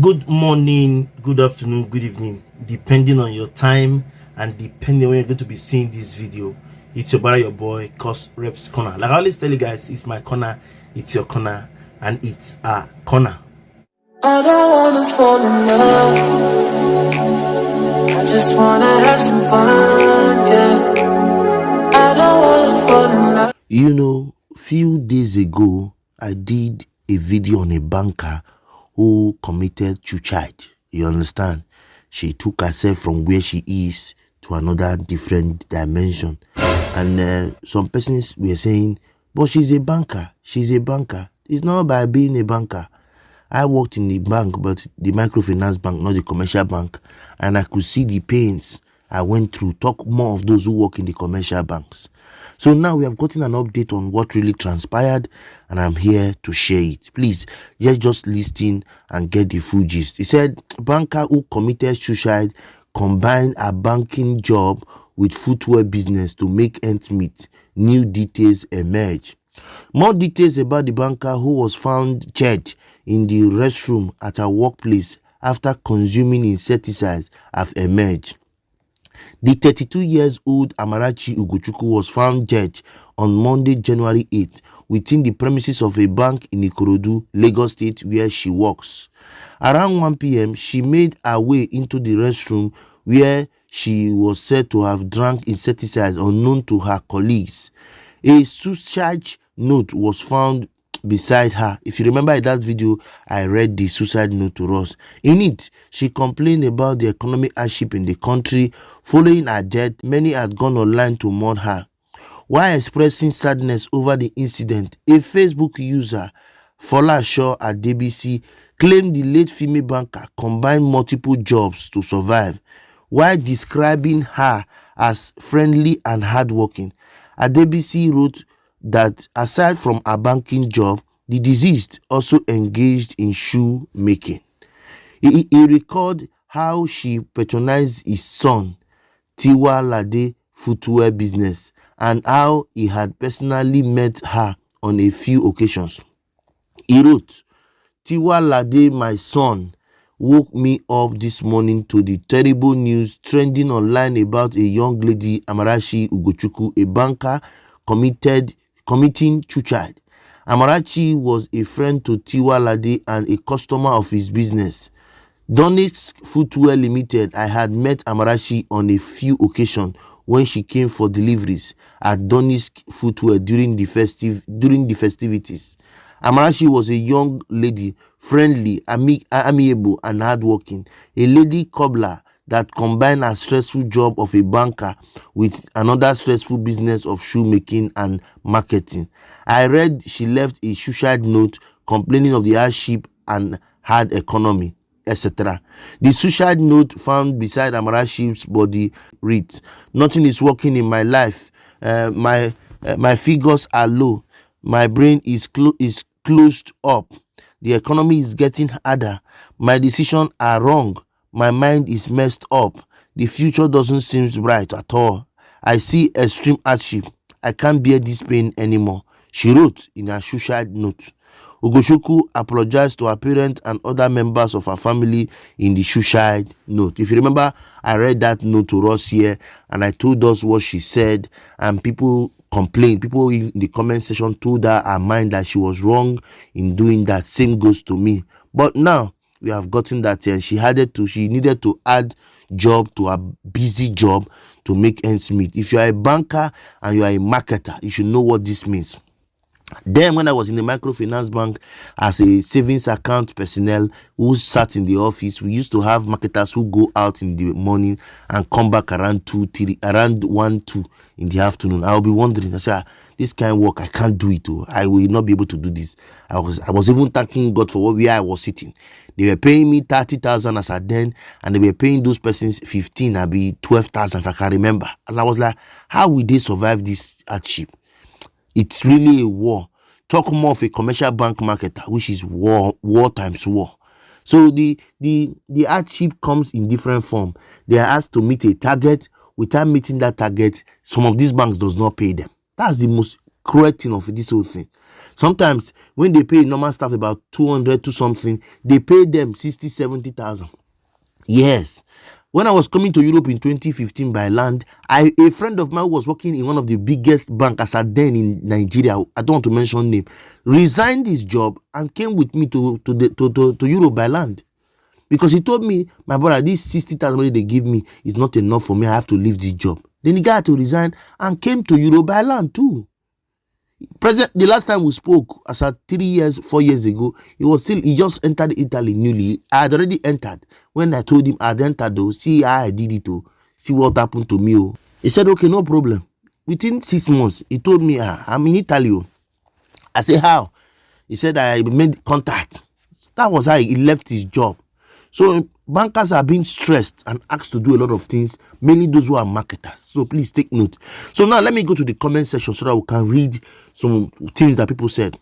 Good morning, good afternoon, good evening, depending on your time and depending on when you're going to be seeing this video. It's your brother, your boy, courserepscorner. Like I always tell you guys, it's my corner, it's your corner, and it's our corner. I don't wanna fall in love, I just wanna have some fun, yeah. I don't wanna fall in love. You know, few days ago, I did a video on a banker who committed suicide. You understand? She took herself from where she is to another different dimension. And some persons were saying, but she's a banker. She's a banker. It's not by being a banker. I worked in the bank, but the microfinance bank, not the commercial bank. And I could see the pains I went through. Talk more of those who work in the commercial banks. So now we have gotten an update on what really transpired, and I'm here to share it. Please, just listen and get the full gist. He said, banker who committed suicide combined a banking job with footwear business to make ends meet. New details emerge. More details about the banker who was found dead in the restroom at her workplace after consuming insecticides have emerged. The 32-year-old Amarachi Ugochukwu was found dead on Monday, January 8th, within the premises of a bank in Ikorodu, Lagos State, where she works. Around 1 p.m., she made her way into the restroom where she was said to have drank insecticides unknown to her colleagues. A suicide note was found beside her. If you remember in that video, I read the suicide note to us. In it, she complained about the economic hardship in the country. Following her death, many had gone online to mourn her. While expressing sadness over the incident, a Facebook user, Folashaw at DBC, claimed the late female banker combined multiple jobs to survive, while describing her as friendly and hardworking. Adebisi wrote that aside from her banking job, the deceased also engaged in shoe making. He recalled how she patronized his son, Tiwa Lade footwear business, and how he had personally met her on a few occasions. He wrote, Tiwa Lade, my son, woke me up this morning to the terrible news trending online about a young lady, Amarachi Ugochukwu, a banker, committing suicide. Amarachi was a friend to Tiwa Lade and a customer of his business, Donetsk Footwear Limited. I had met Amarachi on a few occasions when she came for deliveries at Donetsk Footwear during the festivities. Amarachi was a young lady, friendly, amiable, and hardworking, a lady cobbler that combined a stressful job of a banker with another stressful business of shoemaking and marketing. I read she left a suicide note complaining of the hardship and hard economy, etc. The suicide note found beside Amarachi's body reads, nothing is working in my life. My figures are low. My brain is closed up. The economy is getting harder. My decisions are wrong. My mind is messed up. The future doesn't seem bright at all. I see extreme hardship. I can't bear this pain anymore, she wrote in her suicide note. Ugochukwu apologized to her parents and other members of her family in the suicide note. If you remember, I read that note to us here and I told us what she said, and people complained. People in the comment section told her mind that she was wrong in doing that. Same goes to me. But now we have gotten that she needed to add job to her busy job to make ends meet. If you are a banker and you are a marketer, you should know what this means. Then when I was in the microfinance bank as a savings account personnel who sat in the office, we used to have marketers who go out in the morning and come back around 1, 2 in the afternoon. I'll be wondering, I say, this kind of work, I can't do it. I will not be able to do this. I was even thanking God for where I was sitting. They were paying me 30,000 as at then, and they were paying those persons 15, I'll be 12,000 if I can remember. And I was like, how will they survive this hardship? It's really a war. Talk more of a commercial bank marketer, which is war times war. So the hardship comes in different form. They are asked to meet a target. Without meeting that target, some of these banks does not pay them. That's the most cruel thing of this whole thing. Sometimes when they pay normal staff about 200 to something, they pay them 60,000-70,000. Yes. When I was coming to Europe in 2015 by land, a friend of mine who was working in one of the biggest banks at then in Nigeria, I don't want to mention name, resigned his job and came with me to Europe by land. Because he told me, my brother, this 60,000 money they give me is not enough for me. I have to leave this job. Then the guy had to resign and came to Europe by land too. President, the last time we spoke, as at 4 years ago, he just entered Italy newly. I had already entered. When I told him I had entered though, see how I did it oh, see what happened to me oh. He said, okay, no problem. Within 6 months, he told me, I'm in Italy oh. I said, how? He said, I made contact. That was how he left his job. So bankers are being stressed and asked to do a lot of things, mainly those who are marketers. So please take note. So now let me go to the comment section so that we can read some things that people said.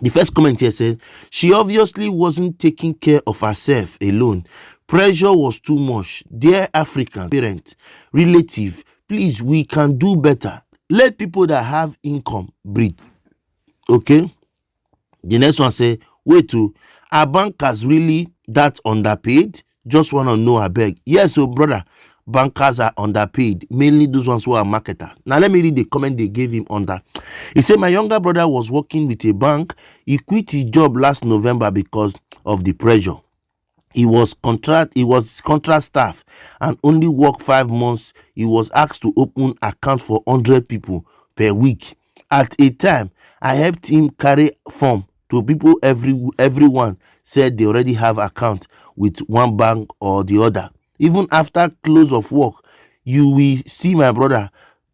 The first comment here said, she obviously wasn't taking care of herself alone. Pressure was too much. Dear African parent, relative, please, we can do better. Let people that have income breathe. Okay? The next one say, wait to, are bankers really that underpaid? Just want to know, I beg. Yes, so brother, bankers are underpaid, mainly those ones who are marketers. Now let me read the comment they gave him under. He said, my younger brother was working with a bank. He quit his job last November because of the pressure. He was contract staff and only worked 5 months. He was asked to open account for 100 people per week. At a time, I helped him carry form to people. Everyone said they already have account with one bank or the other. Even after close of work, you will see my brother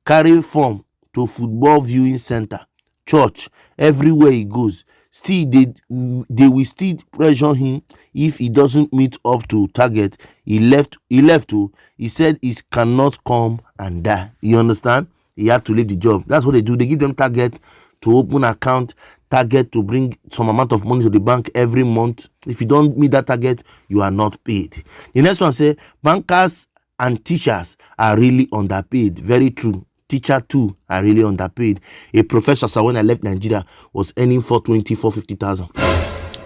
carry form to football viewing center, church, everywhere he goes. Still, they will still pressure him if he doesn't meet up to target. He left too. He said he cannot come and die. You understand? He had to leave the job. That's what they do. They give them target to open account, target to bring some amount of money to the bank every month. If you don't meet that target, you are not paid. The next one say, bankers and teachers are really underpaid. Very true. Teacher too are really underpaid. A professor, so when I left Nigeria, was earning 450,000.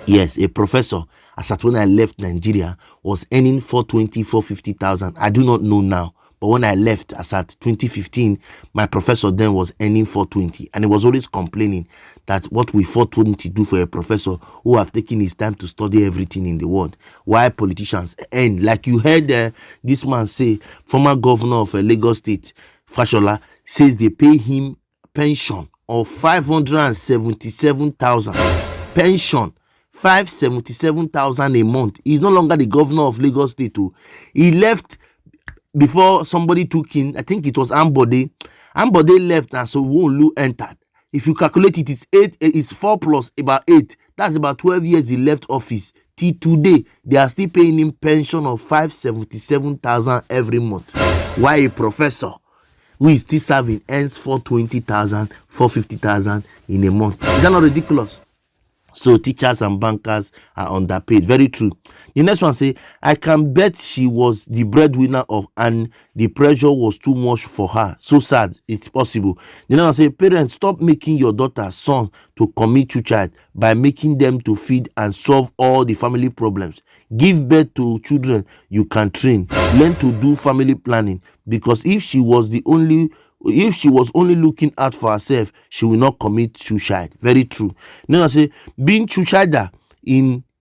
Yes, a professor, as at when I left Nigeria, was earning 450,000. I do not know now. But when I left, as at 2015, my professor then was earning 420, and he was always complaining that what will 420 do for a professor who have taken his time to study everything in the world? Why politicians earn, like you heard this man say, former governor of Lagos State, Fashola, says they pay him pension of 577,000. Pension 577,000 a month. He's no longer the governor of Lagos State. He left before somebody took in. I think it was Ambode. Ambode left now, so Wolu entered. If you calculate it, it's 4 plus about 8. That's about 12 years he left office. Till today, they are still paying him pension of 577,000 every month. Why a professor who is still serving earns 420,000, 450,000 in a month? Is that not ridiculous? So teachers and bankers are underpaid. Very true. The next one say, I can bet she was the breadwinner and the pressure was too much for her. So sad. It's possible. The next one say, parents, stop making your daughter, son to commit suicide by making them to feed and solve all the family problems. Give birth to children you can train. Learn to do family planning, because if she was only looking out for herself, she will not commit suicide. Very true. Now I say, being suicider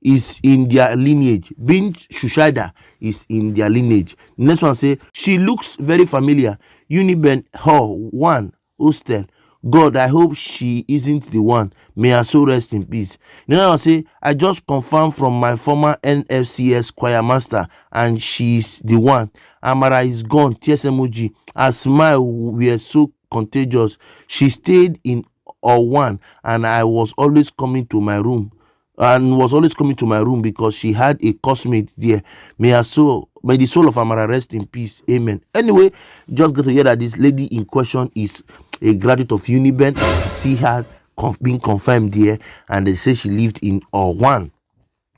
is in their lineage. Being suicider is in their lineage. Next one say, she looks very familiar. Uniben Hall 1 hostel. God, I hope she isn't the one. May her soul rest in peace. Then I say, I just confirmed from my former NFCS choir master, and she's the one. Amara is gone. Tears emoji. Her smile were so contagious. She stayed in O1, and I was always coming to my room. Because she had a classmate there. May the soul of Amara rest in peace. Amen. Anyway, just got to hear that this lady in question is a graduate of Uniben. See her being confirmed there, and they say she lived in O1.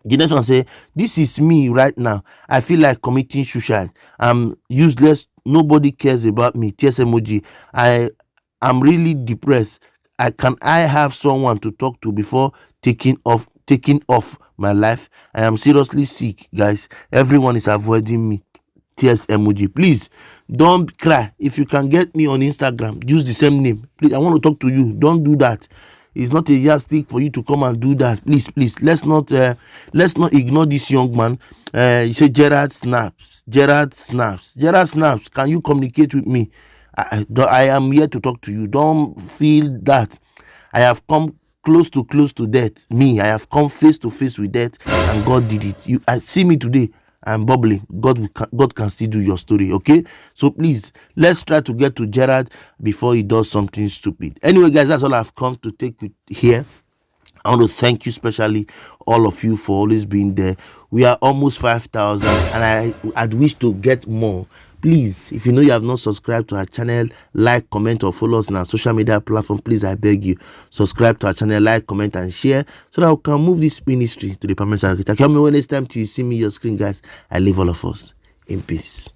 The next one say, this is me right now. I feel like committing suicide. I'm useless. Nobody cares about me. Tears emoji. I'm really depressed. I have someone to talk to before taking off my life? I am seriously sick, guys. Everyone is avoiding me. Tears emoji. Please don't cry. If you can get me on Instagram, use the same name. Please, I want to talk to you. Don't do that. It's not a yardstick for you to come and do that. Please, let's not ignore this young man. You say Gerard snaps. Can you communicate with me? I am here to talk to you. Don't feel that I have come close to death. I have come face to face with death, and God did it. I see me today. I'm bubbling. God can still do your story, okay? So please, let's try to get to Gerard before he does something stupid. Anyway, guys, that's all I've come to take with here. I want to thank you, especially all of you, for always being there. We are almost 5,000, and I'd wish to get more. Please, if you know you have not subscribed to our channel, like, comment, or follow us on our social media platform, please, I beg you, subscribe to our channel, like, comment, and share, so that we can move this ministry to the permanent architect. Come when next time till you see me on your screen, guys. I leave all of us in peace.